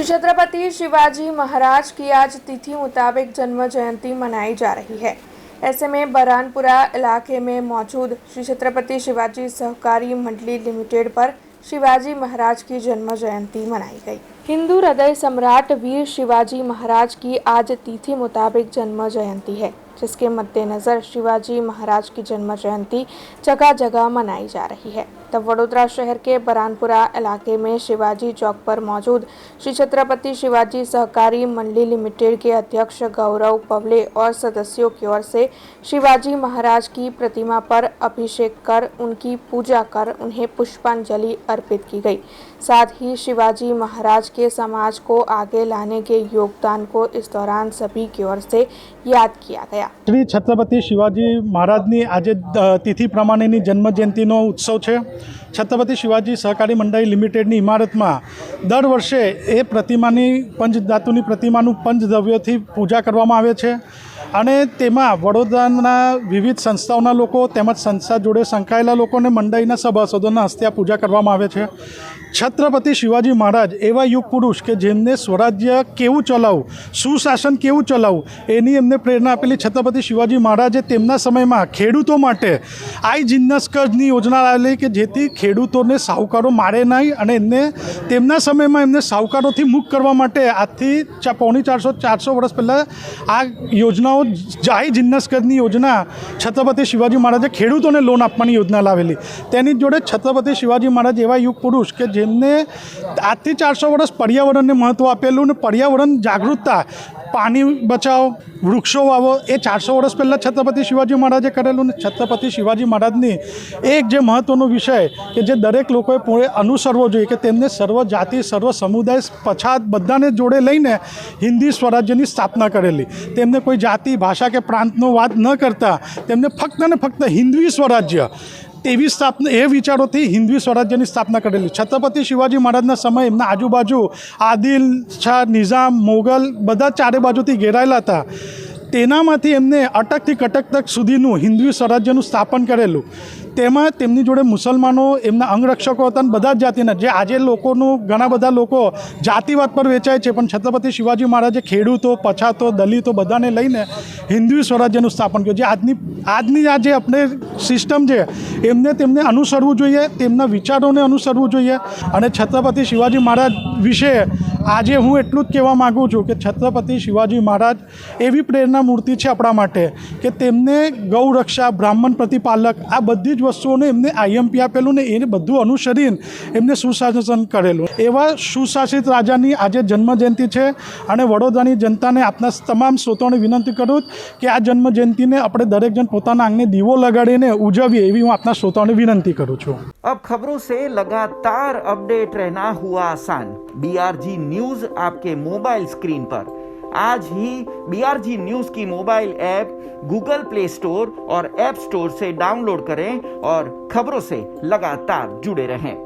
श्री छत्रपति शिवाजी महाराज की आज तिथि मुताबिक जन्म जयंती मनाई जा रही है। ऐसे में बरहानपुरा इलाके में मौजूद श्री छत्रपति शिवाजी सहकारी मंडली लिमिटेड पर शिवाजी महाराज की जन्म जयंती मनाई गई। हिंदू हृदय सम्राट वीर शिवाजी महाराज की आज तिथि मुताबिक जन्म जयंती है, जिसके मद्देनजर शिवाजी महाराज की जन्म जयंती जगह जगह मनाई जा रही है। तब वडोदरा शहर के बरहानपुरा इलाके में शिवाजी चौक पर मौजूद श्री छत्रपति शिवाजी सहकारी मंडली लिमिटेड के अध्यक्ष गौरव पवले और सदस्यों की ओर से शिवाजी महाराज की प्रतिमा पर अभिषेक कर उनकी पूजा कर उन्हें पुष्पांजलि अर्पित की गई। साथ ही शिवाजी महाराज के समाज को आगे लाने के योगदान को इस दौरान सभी की ओर से याद किया गया। श्री छत्रपति शिवाजी महाराजनी आज तिथि प्रमाणेनी जन्म जयंतीनो उत्सव है। छत्रपति शिवाजी सहकारी मंडली लिमिटेडनी इमारतमां दर वर्षे ए प्रतिमानी पंचधातुनी प्रतिमाનું पंचद्रव्योથી पूजा કરવામાં આવે છે અને તેમાં વડોદરાના વિવિધ સંસ્થાઓના લોકો તેમજ સંસ્થા જોડે સંકળાયેલા લોકોને મંડળીના સભાસદોના હસ્તે પૂજા કરવામાં આવે છે। छत्रपति शिवाजी महाराज एवा युग पुरुष के जेमने स्वराज्य केवुं चलावવું, सुशासन केवुं चलावવું एनी एमने प्रेरणा आपेली। छत्रपति शिवाजी महाराजे तेमना समयमां खेडूतो माटे आई जिन्नस कर्जनी योजना लावेली के जेथी खेडूतोने साहुकारो मारे नहीं अने एमने तेमना समयमां एमने साहुकारोथी मुक्त करवा माटे आजथी 450 वर्ष पहला आ योजनाओ आई जिन्नस कर्जनी योजना छत्रपति शिवाजी महाराजे खेडूतोने लोन आपवानी योजना लावेली। तेनी जोड़े छत्रपति शिवाजी महाराज एवा युग पुरुष के जेमने आजथी 400 वर्ष पर्यावरण ने महत्व आपेलू ने पर्यावरण जागृतता पानी बचाओ वृक्षो वावो ए 400 वर्ष पहला छत्रपति शिवाजी महाराजे करेलू ने छत्रपति शिवाजी महाराजनी एक जे महत्वनो विषय कि जे दरेक लोकोए पूरे अनुसरवो जोईए कि तेमने सर्व जाति सर्व समुदाय पछात बधाने जोड़े लईने हिंदी स्वराज्यनी स्थापना करेली। तेमने कोई जाति भाषा के प्रांतनो वात न करता तेमने फक्त ने फक्त हिंदवी स्वराज्य तेवी स्थापना ए विचारोथी हिंदवी स्वराज्यनी स्थापना करेली। छत्रपति शिवाजी महाराजना समय एमना आजूबाजू आदिल शाह निजाम मोगल बधा चारे बाजुथी घेरायेला हता। तेनामांथी एमने अटकथी कटक तक सुधीनुं हिंदवी स्वराज्यनुं स्थापन करेलुं। तेमां तेमनी जोड़े मुसलमानो एमना अंगरक्षको हता बधा ज जातिना जे आजे लोकोनुं घणा बधा लोको जातिवाद पर वेचाय छे पण छत्रपति शिवाजी महाराजे खेडूतो पछातो दलितो बधाने लईने हिंदवी स्वराज्यनुं स्थापन कर्युं। जे आजनी आ जे अपने सिस्टम छे एमने तेमने अनुसरवुं जोईए, तेमना विचारोने अनुसरवुं जोईए। अने छत्रपति शिवाजी महाराज विषे आजे हूँ एटलुं ज कहेवा मागुं छुं कि छत्रपति शिवाजी महाराज एवी प्रेरणा मूर्ति है अपना माटे कि तेमने गौ रक्षा ब्राह्मण प्रतिपालक आ बधी ज वस्तुओने एमने आईएमपी आपेलू ने ए बधुं अनुसरीने एमने सुशासन करेलू। एवा सुशासित राजानी आज जन्म जयंती है और वडोदरानी जनताने आपना तमाम श्रोताओने विनंती करूँ कि आ जन्म जयंती ने अपने दरेक जन पोताना आंगणे दीवो लगाड़ीने उजवीए एवी हूँ आपना श्रोताओने विनंती करूँ छूं। अब खबरों से लगातार अपडेट रहना हुआ आसान। BRG न्यूज आपके मोबाइल स्क्रीन पर आज ही BRG न्यूज की mobile app Google play store और ऐप स्टोर से डाउनलोड करें और खबरों से लगातार जुड़े रहें।